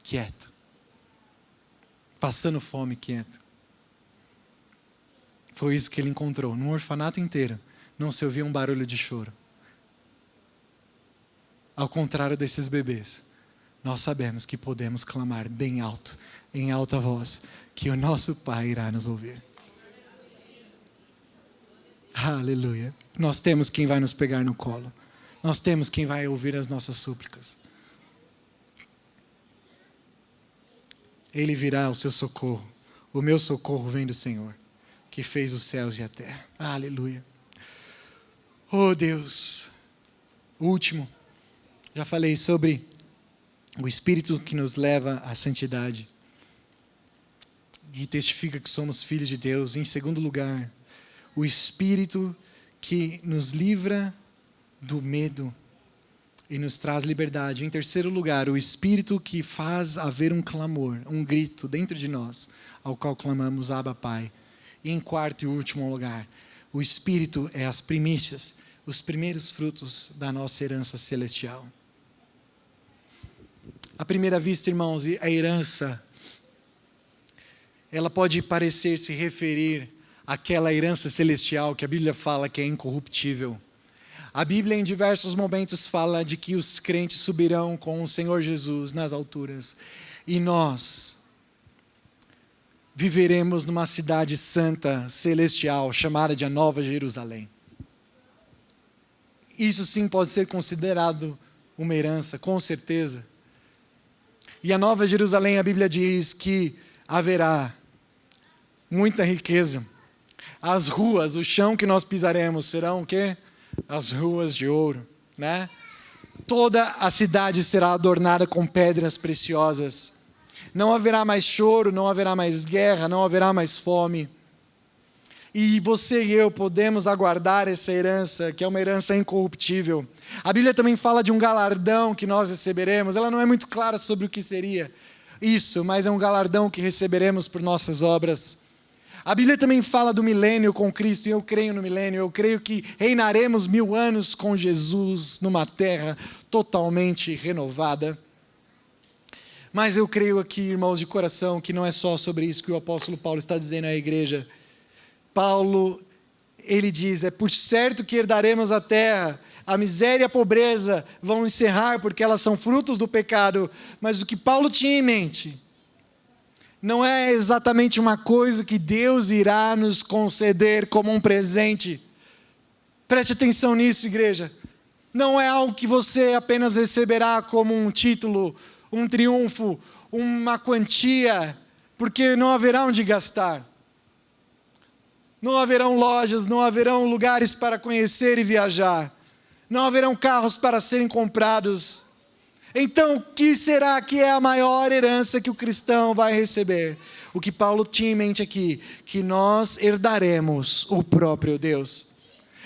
quieto, passando fome, quieto. Foi isso que ele encontrou. No orfanato inteiro, não se ouvia um barulho de choro. Ao contrário desses bebês, nós sabemos que podemos clamar bem alto, em alta voz, que o nosso Pai irá nos ouvir. Aleluia. Nós temos quem vai nos pegar no colo. Nós temos quem vai ouvir as nossas súplicas. Ele virá ao seu socorro. O meu socorro vem do Senhor, que fez os céus e a terra. Aleluia. Oh Deus. Último. Já falei sobre o Espírito que nos leva à santidade. E testifica que somos filhos de Deus. Em segundo lugar, o Espírito que nos livra do medo e nos traz liberdade. Em terceiro lugar, o Espírito que faz haver um clamor, um grito dentro de nós, ao qual clamamos Abba, Pai. E em quarto e último lugar, o Espírito é as primícias, os primeiros frutos da nossa herança celestial. À primeira vista, irmãos, a herança, ela pode parecer se referir àquela herança celestial que a Bíblia fala que é incorruptível. A Bíblia em diversos momentos fala de que os crentes subirão com o Senhor Jesus nas alturas. E nós viveremos numa cidade santa, celestial, chamada de a Nova Jerusalém. Isso sim pode ser considerado uma herança, com certeza. E a Nova Jerusalém, a Bíblia diz que haverá muita riqueza. As ruas, o chão que nós pisaremos serão o quê? As ruas de ouro, né? Toda a cidade será adornada com pedras preciosas. Não haverá mais choro, não haverá mais guerra, não haverá mais fome. E você e eu podemos aguardar essa herança, que é uma herança incorruptível. A Bíblia também fala de um galardão que nós receberemos. Ela não é muito clara sobre o que seria isso, mas é um galardão que receberemos por nossas obras. A Bíblia também fala do milênio com Cristo, e eu creio no milênio. Eu creio que reinaremos 1000 anos com Jesus numa terra totalmente renovada. Mas eu creio aqui, irmãos de coração, que não é só sobre isso que o apóstolo Paulo está dizendo à igreja. Paulo, ele diz, é por certo que herdaremos a terra, a miséria e a pobreza vão encerrar porque elas são frutos do pecado, mas o que Paulo tinha em mente, não é exatamente uma coisa que Deus irá nos conceder como um presente. Preste atenção nisso, igreja. Não é algo que você apenas receberá como um título, um triunfo, uma quantia, porque não haverá onde gastar. Não haverão lojas, não haverão lugares para conhecer e viajar. Não haverão carros para serem comprados. Então, o que será que é a maior herança que o cristão vai receber? O que Paulo tinha em mente aqui, que nós herdaremos o próprio Deus.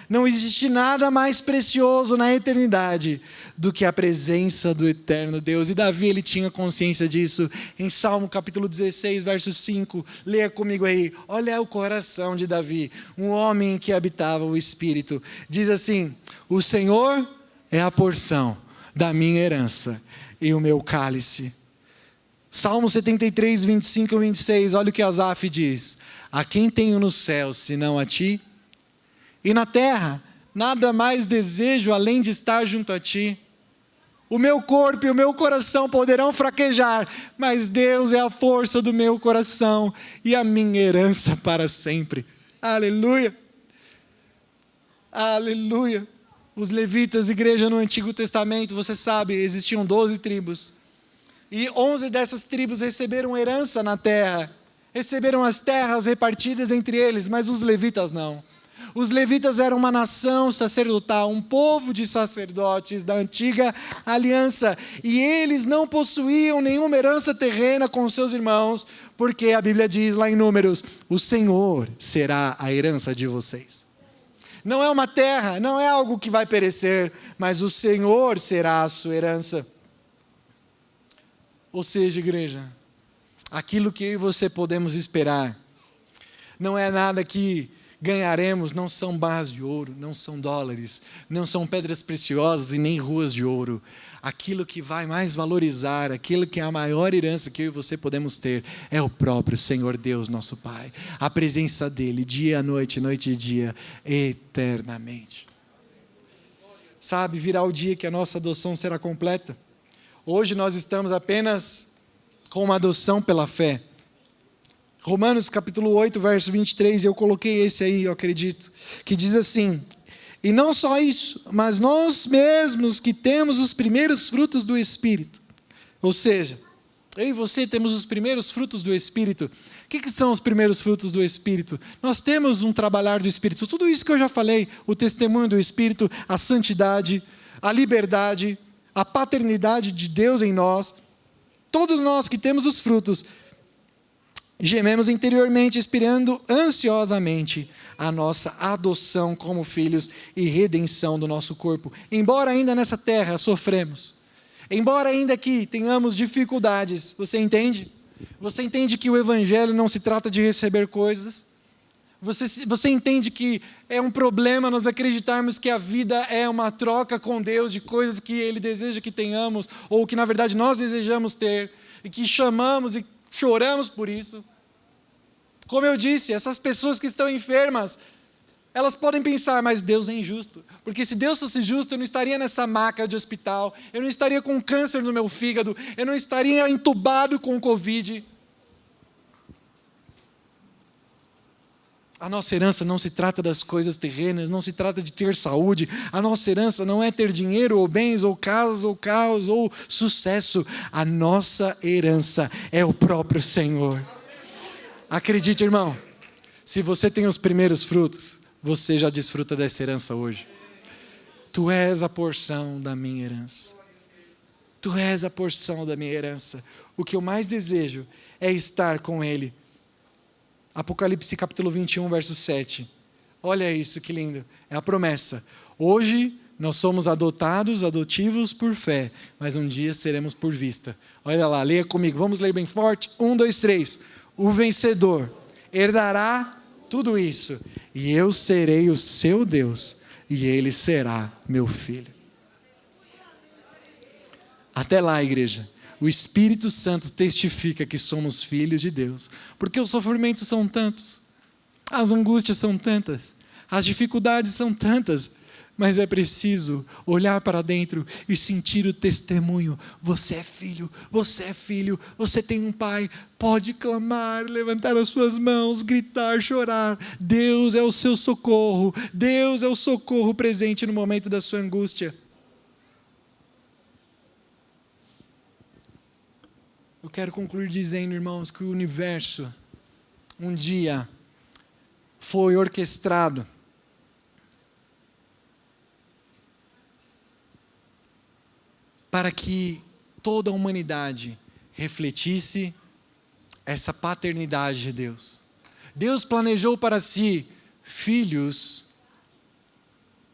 Não existe nada mais precioso na eternidade do que a presença do eterno Deus. E Davi, ele tinha consciência disso. Em Salmo capítulo 16, verso 5, leia comigo aí. Olha o coração de Davi, um homem que habitava o Espírito. Diz assim, o Senhor é a porção da minha herança e o meu cálice. Salmo 73, 25 e 26, olha o que Asaf diz. A quem tenho no céu, senão a ti? E na terra, nada mais desejo além de estar junto a ti. O meu corpo e o meu coração poderão fraquejar, mas Deus é a força do meu coração e a minha herança para sempre. Aleluia! Aleluia! Os levitas, igreja no Antigo Testamento, você sabe, existiam 12 tribos. E 11 dessas tribos receberam herança na terra. Receberam as terras repartidas entre eles, mas os levitas não. Os levitas eram uma nação sacerdotal, um povo de sacerdotes da antiga aliança. E eles não possuíam nenhuma herança terrena com seus irmãos, porque a Bíblia diz lá em Números: o Senhor será a herança de vocês. Não é uma terra, não é algo que vai perecer, mas o Senhor será a sua herança. Ou seja, igreja, aquilo que eu e você podemos esperar, não é nada que ganharemos, não são barras de ouro, não são dólares, não são pedras preciosas e nem ruas de ouro. Aquilo que vai mais valorizar, aquilo que é a maior herança que eu e você podemos ter, é o próprio Senhor Deus, nosso Pai. A presença dEle, dia a noite, noite e dia, eternamente. Sabe, virá o dia que a nossa adoção será completa. Hoje nós estamos apenas com uma adoção pela fé. Romanos capítulo 8, verso 23, eu coloquei esse aí, eu acredito, que diz assim: e não só isso, mas nós mesmos que temos os primeiros frutos do Espírito. Ou seja, eu e você temos os primeiros frutos do Espírito. O que são os primeiros frutos do Espírito? Nós temos um trabalhar do Espírito, tudo isso que eu já falei, o testemunho do Espírito, a santidade, a liberdade, a paternidade de Deus em nós. Todos nós que temos os frutos, gememos interiormente, esperando ansiosamente a nossa adoção como filhos e redenção do nosso corpo. Embora ainda nessa terra sofremos, embora ainda aqui tenhamos dificuldades, você entende? Você entende que o Evangelho não se trata de receber coisas? Você entende que é um problema nós acreditarmos que a vida é uma troca com Deus de coisas que Ele deseja que tenhamos, ou que na verdade nós desejamos ter, e que chamamos e choramos por isso? Como eu disse, essas pessoas que estão enfermas, elas podem pensar, mas Deus é injusto. Porque se Deus fosse justo, eu não estaria nessa maca de hospital, eu não estaria com câncer no meu fígado, eu não estaria entubado com Covid. A nossa herança não se trata das coisas terrenas, não se trata de ter saúde. A nossa herança não é ter dinheiro, ou bens, ou casas, ou carros, ou sucesso. A nossa herança é o próprio Senhor. Acredite, irmão, se você tem os primeiros frutos, você já desfruta dessa herança hoje. Tu és a porção da minha herança. Tu és a porção da minha herança. O que eu mais desejo é estar com Ele. Apocalipse capítulo 21, verso 7. Olha isso, que lindo. É a promessa. Hoje nós somos adotivos por fé, mas um dia seremos por vista. Olha lá, leia comigo. Vamos ler bem forte. 1, 2, 3. O vencedor herdará tudo isso, e eu serei o seu Deus, e ele será meu filho. Até lá, igreja. O Espírito Santo testifica que somos filhos de Deus, porque os sofrimentos são tantos, as angústias são tantas, as dificuldades são tantas, mas é preciso olhar para dentro e sentir o testemunho. Você é filho, você tem um pai. Pode clamar, levantar as suas mãos, gritar, chorar. Deus é o seu socorro, Deus é o socorro presente no momento da sua angústia. Eu quero concluir dizendo, irmãos, que o universo um dia foi orquestrado para que toda a humanidade refletisse essa paternidade de Deus. Deus planejou para si filhos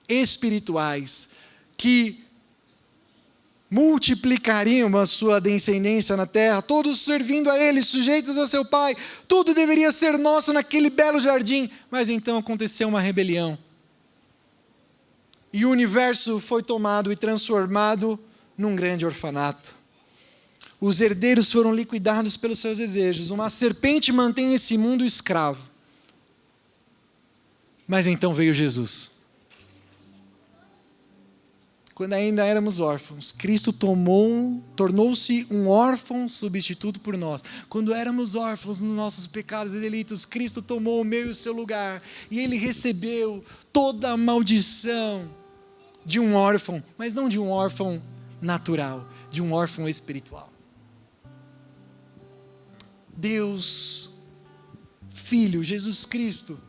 espirituais que multiplicariam a sua descendência na terra, todos servindo a Ele, sujeitos a seu Pai. Tudo deveria ser nosso naquele belo jardim, mas então aconteceu uma rebelião. E o universo foi tomado e transformado num grande orfanato. Os herdeiros foram liquidados pelos seus desejos. Uma serpente mantém esse mundo escravo. Mas então veio Jesus. Quando ainda éramos órfãos, Cristo tornou-se um órfão substituto por nós. Quando éramos órfãos nos nossos pecados e delitos, Cristo tomou o meu e o seu lugar. E Ele recebeu toda a maldição de um órfão, mas não de um órfão natural, de um órfão espiritual. Deus, Filho, Jesus Cristo,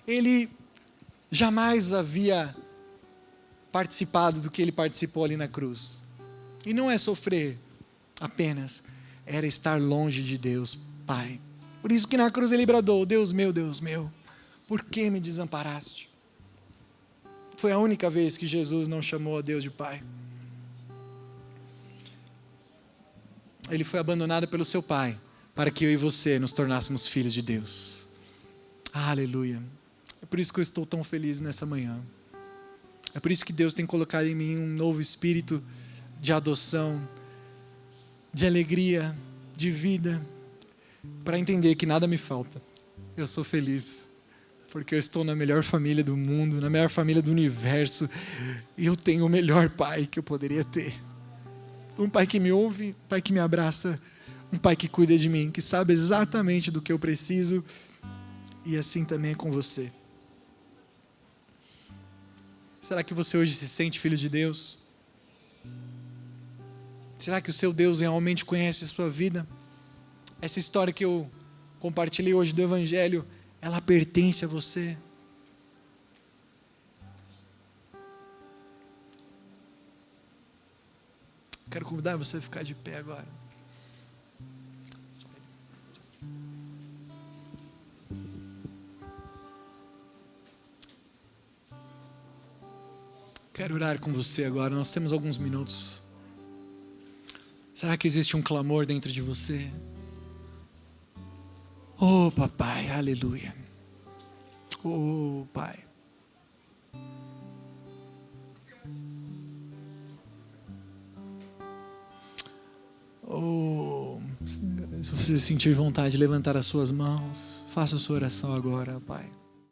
Ele jamais havia participado do que ele participou ali na cruz. E não é sofrer apenas, era estar longe de Deus, Pai. Por isso que na cruz ele bradou: Deus meu, por que me desamparaste? Foi a única vez que Jesus não chamou a Deus de Pai. Ele foi abandonado pelo seu Pai, para que eu e você nos tornássemos filhos de Deus. Aleluia. É por isso que eu estou tão feliz nessa manhã. É por isso que Deus tem colocado em mim um novo espírito de adoção, de alegria, de vida, para entender que nada me falta. Eu sou feliz, porque eu estou na melhor família do mundo, na melhor família do universo, e eu tenho o melhor pai que eu poderia ter. Um pai que me ouve, um pai que me abraça, um pai que cuida de mim, que sabe exatamente do que eu preciso, e assim também é com você. Será que você hoje se sente filho de Deus? Será que o seu Deus realmente conhece a sua vida? Essa história que eu compartilhei hoje do Evangelho, ela pertence a você? Quero convidar você a ficar de pé agora. Quero orar com você agora, nós temos alguns minutos. Será que existe um clamor dentro de você? Oh, papai, aleluia. Oh, pai. Oh, se você sentir vontade de levantar as suas mãos, faça a sua oração agora, pai.